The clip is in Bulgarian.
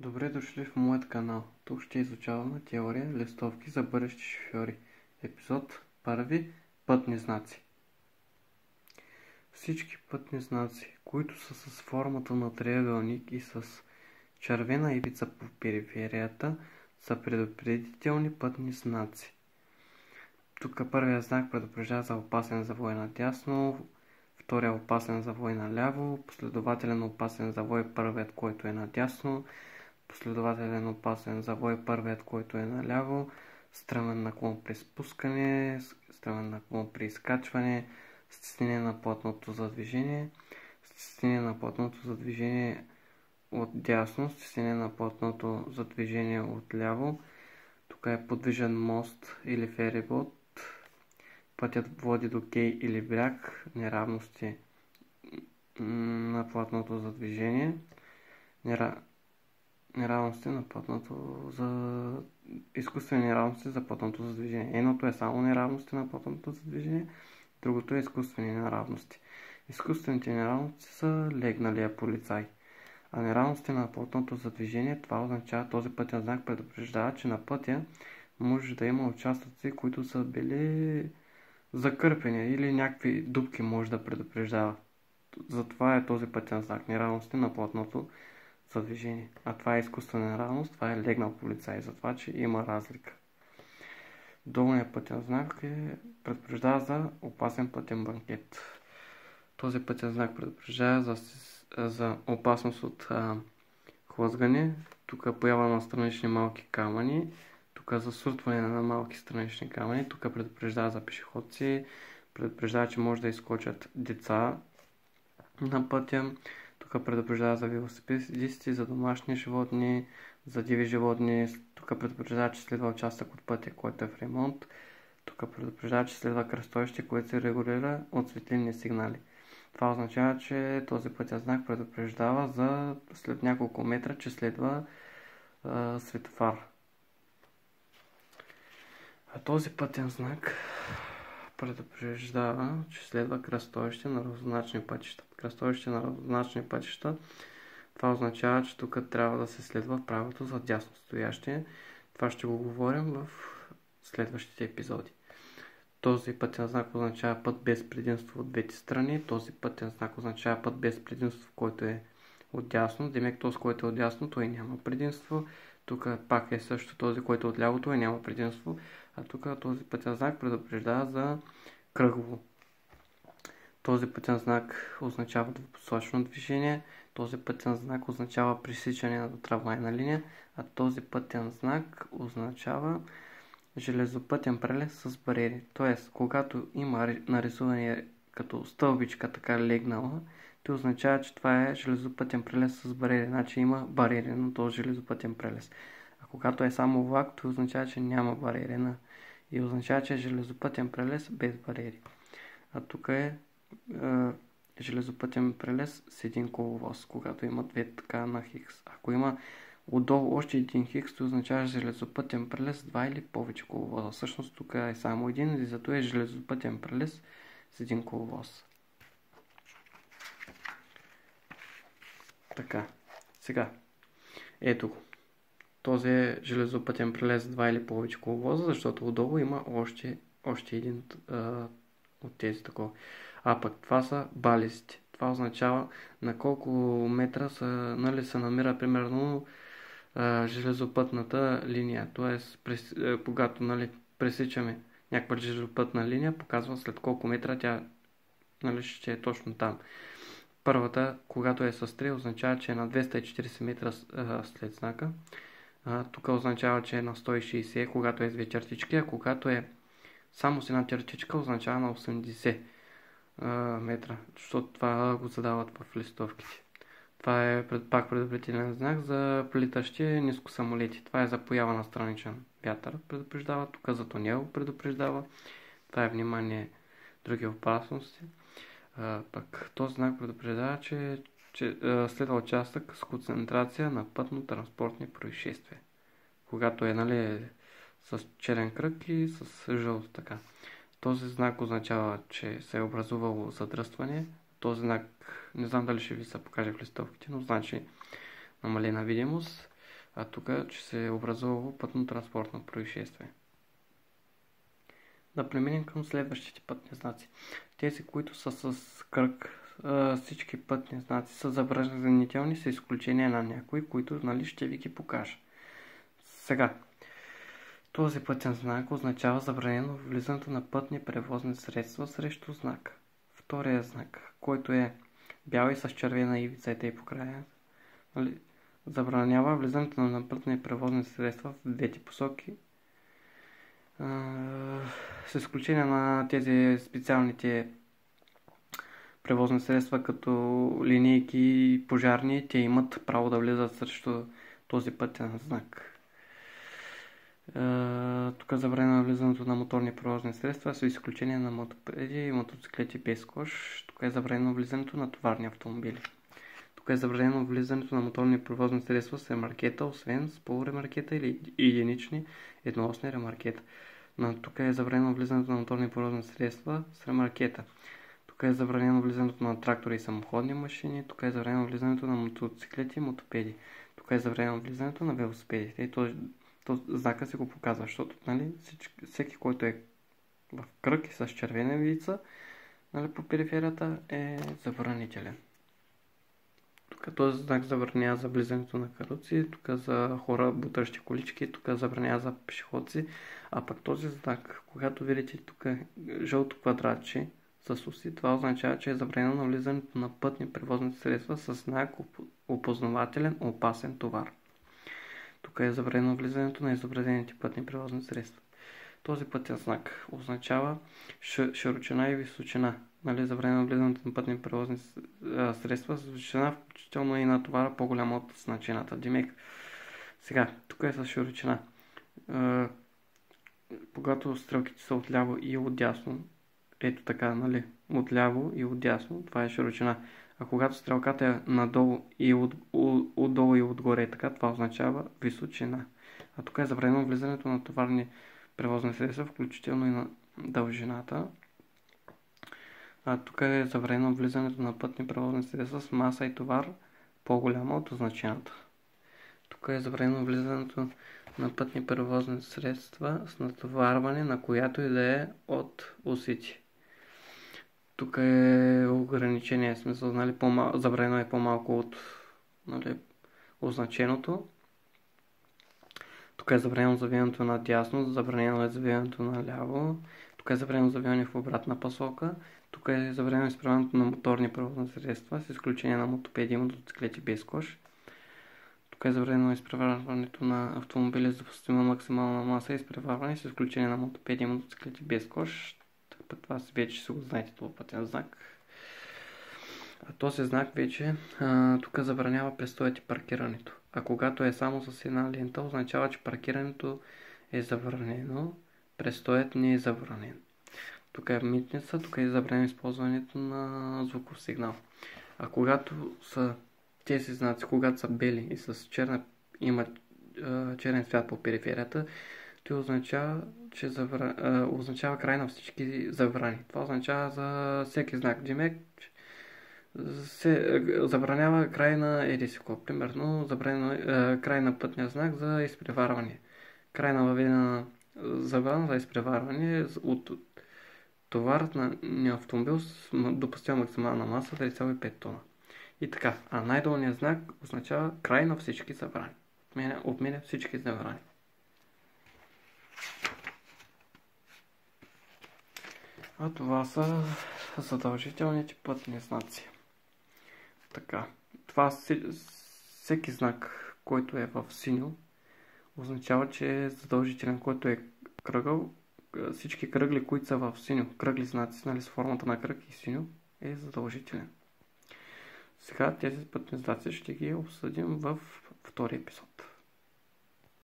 Добре дошли в моят канал. Тук ще изучаваме теория листовки за бъдещи шофьори. Епизод 1. Пътни знаци. Всички пътни знаци, които са с формата на триъгълник и с червена ивица по периферията, са предупредителни пътни знаци. Тук първият знак предупреждава за опасен завой надясно, втория опасен завой наляво, последователен опасен завой първият, който е надясно, последователен опасен завой първият, който е наляво, стръмен наклон при спускане, стръмен наклон при изкачване, стеснение на платното за движение, стеснение на платното за движение от дясно, стеснение на платното за движение от ляво. Тук е подвижен мост или ферибот. Пътят води до кей или бряг, неравности на платното за движение, неравности на платното за изкуствени неравности за платното за движение. Едното е само неравности на платното за движение, другото е изкуствени неравности. Изкуствените неравности са легналия полицай. А неравности на платното за движение, това означава, този пътен знак предупреждава, че на пътя може да има участъци, които са били закърпени или някакви дупки може да предупреждава. Затова е този пътен знак. Неравности на платното за движение. А това е изкуствена неравност, това е легнал полицай, затова, че има разлика. Долният пътен знак предупреждава за опасен пътен банкет. Този пътен знак предупреждава за опасност от хлъзгане. Тук поява на странични малки камъни. Тук за срутване на малки странични камъни. Тук предупреждава за пешеходци. Предупреждава, че може да изскочат деца на пътя. Тук предупреждава за велосипедисти, за домашни животни, за диви животни. Тук предупреждава, че следва участък от пътя, който е в ремонт. Тук предупреждава, че следва кръстовище, което се регулира от светлинни сигнали. Това означава, че този пътен знак предупреждава за след няколко метра, че следва светофар. А този пътен знак предупреждава, че следва кръстовище на равнозначни пътища. Кръстовище на равнозначни пътища, това означава, че тук трябва да се следва правилото за дясно стоящие. Това ще го говорим в следващите епизоди. Този пътен знак означава път без предимство от двете страни. Този пътен знак означава път без предимство, който е отдясно. Демек този, който е отдясно, той няма предимство. Тук пак е също този, който е отляво, той няма предимство. А тук този пътен знак предупреждава за кръгово. Този пътен знак означава двупосочно движение. Този пътен знак означава пресичане на трамвайна линия. А този пътен знак означава железопътен прелез с бариери. Тоест, когато има нарисуване като стълбичка така легнала, то означава, че това е железопътен прелез с бариери. Значи има бариери на този железопътен прелез. А когато е само влак, то означава, че няма бариери и означава, че е железопътен прелез без бариери. А тук е железопътен прелез с един коловоз, когато има две така на хикс. Ако има отдолу още един хикс, то означава железопътен прелез с два или повече коловоза. Всъщност тук е само един и зато е железопътен прелез с един коловоз. Така, сега, ето го. Този е железопътен прелез с два или повече коловоза, защото отдолу има още един от тези такова. А пък това са балезите. Това означава на колко метра се намира примерно железопътната линия. Тоест, когато пресичаме някаква железопътна линия, показва след колко метра тя ще е точно там. Първата, когато е с 3, означава, че е на 240 метра след знака. Тук означава, че е на 160, когато е с две чертички, а когато е само с една чертичка, означава на 80 метра, защото това го задават в листовките. Това е пак предупредителен знак за прилитащи ниско самолети. Това е за поява на страничен вятър, предупреждава. Тук за тунел предупреждава. Това е внимание, други опасности. Пък този знак предупреждава, че следва участък с концентрация на пътно-транспортни происшествия. Когато е с черен кръг и с жълто така. Този знак означава, че се е образувало задръстване. Този знак, не знам дали ще ви се покаже в листовките, но значи намалена видимост. А тук, че се е образувало пътно-транспортно происшествие. Да преминем към следващите пътни знаци. Тези, които са с кръг, всички пътни знаци са забранителни, с изключение на някои, които, нали, ще ви ги покажа. Сега, този пътен знак означава забранено влизането на пътни превозни средства срещу знак. Втория знак, който е бял и с червена ивица и тъй по края, нали, забранява влизането на пътни превозни средства в двете посоки, с изключение на тези специалните превозни средства, като линейки и пожарни, те имат право да влизат срещу този пътен знак. Тук забранено влизането на моторни превозни средства, с изключение на мотопеди и мотоциклети без кош. Тук е забранено влизането на товарни автомобили. Тук е забранено влизането на моторни превозни средства с ремаркета, освен с полуремаркета или единични едноосни ремаркета. Тук е забранено влизането на моторни превозни средства с ремаркета. Тук е забранено влизането на трактори и самоходни машини. Тук е забранено влизането на мотоциклети и мотопеди. Тук е забранено влизането на велосипедите. И то знака се го показва, защото, нали, всеки, който е в кръг и с червена ивица, нали, по периферията, е забранителен. Тук този знак забранява за влизането на каруци, тук за хора, бутащи колички, тук забранява за пешеходци, а пък този знак, когато видите тук жълто квадратче с уси, това означава, че е забранено на влизането на пътни превозни средства с знак опознавателен опасен товар. Тук е забранено влизането на изобразените пътни превозни средства. Този пътен знак означава широчина и височина. Нали, забранено влизането на пътни превозни средства с височина, включително и на товара по-голяма от значената. Димек. Сега, тук е с широчина. Когато стрелките са отляво и отдясно, ето така, нали, отляво и отдясно, това е широчина. А когато стрелката е надолу и отдолу и отгоре, така, това означава височина. А тук е забранено влизането на товарни превозни средства, включително и на дължината. А тук е забранено влизането на пътни превозни средства с маса и товар по-голяма от означената. Тук е забранено влизането на пътни превозни средства с натоварване на която и да е от осите. Тук е ограничение, смисъл, нали, забранено е по-малко от, нали, означеното. Тук е забранено завиването надясно, забранено е завиването наляво. Тук е забранено завиване в обратна посока. Тук е забранено изправянето на моторни превозни средства, с изключение на мотопеди и мотоциклети без кош. Тук е забранено изпреварването на автомобили с допустима максимална маса и изпреварване, с изключение на мотопеди и мотоциклети без кош. Това вече си го знаете, това пътен знак. Този знак вече тук забранява престоят и паркирането. А когато е само с една лента, означава, че паркирането е забранено, престоят не е забранен. Тук е митница, тук е забранено използването на звуков сигнал. А когато са тези знаци, когато са бели и с имат черен цвят по периферията, това означава, че означава край на всички забрани. Това означава за всеки знак. Димек се забранява край на едисико. Примерно, забранено край на пътния знак за изпреварване. Край на въведена забрана за изпреварване от товарът на автомобил с допустима максимална маса 3,5 тона. И така, а най-долният знак означава край на всички забрани. Отменя всички забрани. А това са задължителните пътни знаци. Така, това всеки знак, който е в синьо, означава, че е задължителен, който е кръгъл. Всички кръгли, които са в синьо, кръгли знаци, нали, с формата на кръг и синьо, е задължителен. Сега тези пътни знаци ще ги обсъдим в втори епизод.